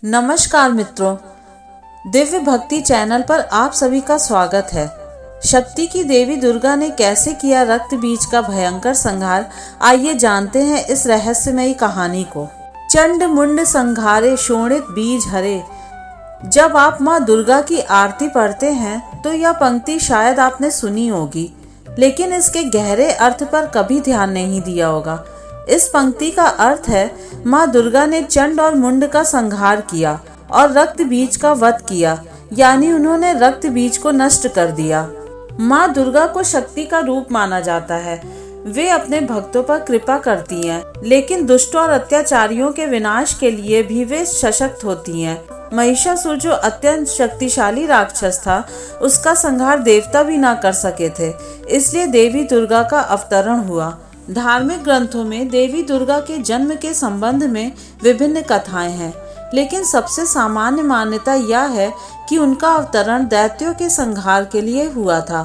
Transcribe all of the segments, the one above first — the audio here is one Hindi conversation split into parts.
नमस्कार मित्रों, दिव्य भक्ति चैनल पर आप सभी का स्वागत है। शक्ति की देवी दुर्गा ने कैसे किया रक्त बीज का भयंकर संहार, आइए जानते हैं इस रहस्यमयी कहानी को। चंड मुंड संघारे शोणित बीज हरे। जब आप माँ दुर्गा की आरती पढ़ते हैं तो यह पंक्ति शायद आपने सुनी होगी, लेकिन इसके गहरे अर्थ पर कभी ध्यान नहीं दिया होगा। इस पंक्ति का अर्थ है, माँ दुर्गा ने चंड और मुंड का संहार किया और रक्त बीज का वध किया, यानी उन्होंने रक्त बीज को नष्ट कर दिया। माँ दुर्गा को शक्ति का रूप माना जाता है। वे अपने भक्तों पर कृपा करती हैं, लेकिन दुष्टों और अत्याचारियों के विनाश के लिए भी वे सशक्त होती हैं। महिषासुर जो अत्यंत शक्तिशाली राक्षस था, उसका संहार देवता भी ना कर सके थे, इसलिए देवी दुर्गा का अवतरण हुआ। धार्मिक ग्रंथों में देवी दुर्गा के जन्म के संबंध में विभिन्न कथाएं हैं, लेकिन सबसे सामान्य मान्यता यह है कि उनका अवतरण दैत्यों के संहार के लिए हुआ था।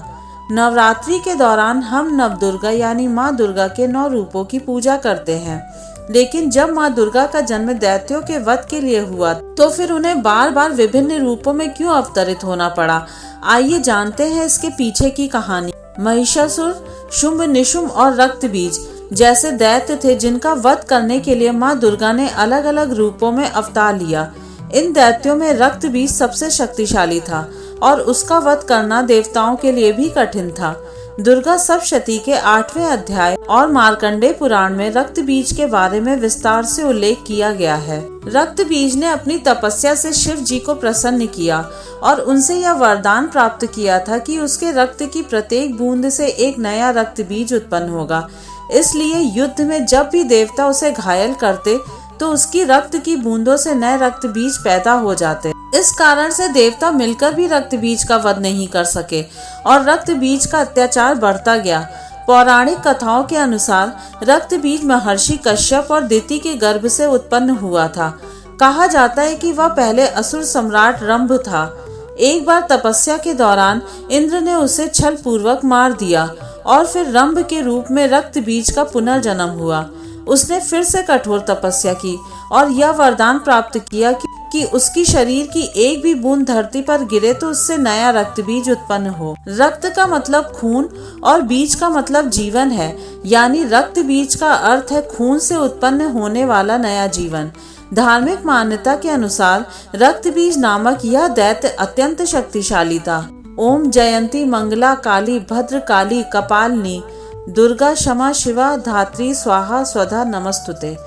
नवरात्रि के दौरान हम नवदुर्गा यानी माँ दुर्गा के 9 रूपों की पूजा करते हैं, लेकिन जब माँ दुर्गा का जन्म दैत्यों के वध के लिए हुआ तो फिर उन्हें बार बार विभिन्न रूपों में क्यों अवतरित होना पड़ा। आइए जानते हैं इसके पीछे की कहानी। महिषासुर, शुंभ निशुंभ और रक्त बीज जैसे दैत्य थे, जिनका वध करने के लिए माँ दुर्गा ने अलग अलग रूपों में अवतार लिया। इन दैत्यों में रक्त बीज सबसे शक्तिशाली था और उसका वध करना देवताओं के लिए भी कठिन था। दुर्गा सप्तशती के 8वें अध्याय और मार्कंडेय पुराण में रक्त बीज के बारे में विस्तार से उल्लेख किया गया है। रक्त बीज ने अपनी तपस्या से शिव जी को प्रसन्न किया और उनसे यह वरदान प्राप्त किया था कि उसके रक्त की प्रत्येक बूंद से एक नया रक्त बीज उत्पन्न होगा। इसलिए युद्ध में जब भी देवता उसे घायल करते तो उसकी रक्त की बूंदों से नए रक्त बीज पैदा हो जाते। इस कारण से देवता मिलकर भी रक्त बीज का वध नहीं कर सके और रक्त बीज का अत्याचार बढ़ता गया। पौराणिक कथाओं के अनुसार रक्त बीज महर्षि कश्यप और दिति के गर्भ से उत्पन्न हुआ था। कहा जाता है कि वह पहले असुर सम्राट रंभ था। एक बार तपस्या के दौरान इंद्र ने उसे छल पूर्वक मार दिया और फिर रंभ के रूप में रक्त बीज का पुनर्जन्म हुआ। उसने फिर से कठोर तपस्या की और यह वरदान प्राप्त किया कि उसकी शरीर की एक भी बूंद धरती पर गिरे तो उससे नया रक्त बीज उत्पन्न हो। रक्त का मतलब खून और बीज का मतलब जीवन है, यानी रक्त बीज का अर्थ है खून से उत्पन्न होने वाला नया जीवन। धार्मिक मान्यता के अनुसार रक्त बीज नामक यह दैत्य अत्यंत शक्तिशाली था। ओम जयंती मंगला काली भद्र काली कपालिनी दुर्गा क्षमा शिवा धात्री स्वाहा स्वधा नमस्तुते।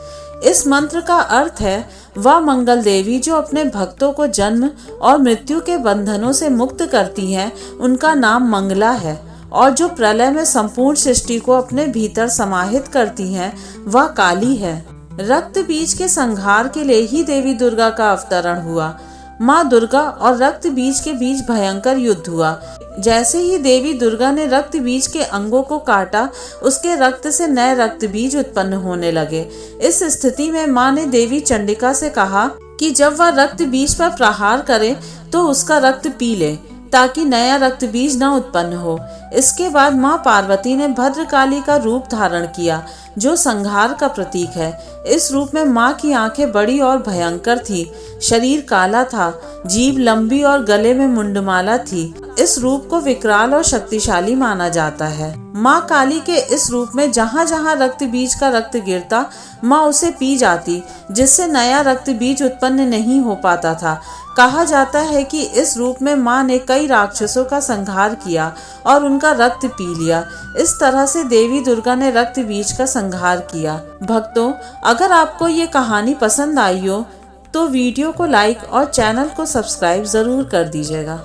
इस मंत्र का अर्थ है, वह मंगल देवी जो अपने भक्तों को जन्म और मृत्यु के बंधनों से मुक्त करती हैं, उनका नाम मंगला है, और जो प्रलय में संपूर्ण सृष्टि को अपने भीतर समाहित करती हैं, वह काली है। रक्त बीज के संहार के लिए ही देवी दुर्गा का अवतरण हुआ। माँ दुर्गा और रक्त बीज के बीच भयंकर युद्ध हुआ। जैसे ही देवी दुर्गा ने रक्त बीज के अंगों को काटा, उसके रक्त से नए रक्त बीज उत्पन्न होने लगे। इस स्थिति में माँ ने देवी चंडिका से कहा कि जब वह रक्त बीज पर प्रहार करे तो उसका रक्त पी ले, ताकि नया रक्त बीज न उत्पन्न हो। इसके बाद माँ पार्वती ने भद्रकाली का रूप धारण किया, जो संहार का प्रतीक है। इस रूप में माँ की आंखें बड़ी और भयंकर थी, शरीर काला था, जीभ लंबी और गले में मुंडमाला थी। इस रूप को विकराल और शक्तिशाली माना जाता है। माँ काली के इस रूप में जहाँ जहाँ रक्त बीज का रक्त गिरता, माँ उसे पी जाती, जिससे नया रक्त बीज उत्पन्न नहीं हो पाता था। कहा जाता है कि इस रूप में माँ ने कई राक्षसों का संहार किया और उनका रक्त पी लिया। इस तरह से देवी दुर्गा ने रक्त बीज का संहार किया। भक्तों, अगर आपको ये कहानी पसंद आई हो तो वीडियो को लाइक और चैनल को सब्सक्राइब जरूर कर दीजिएगा।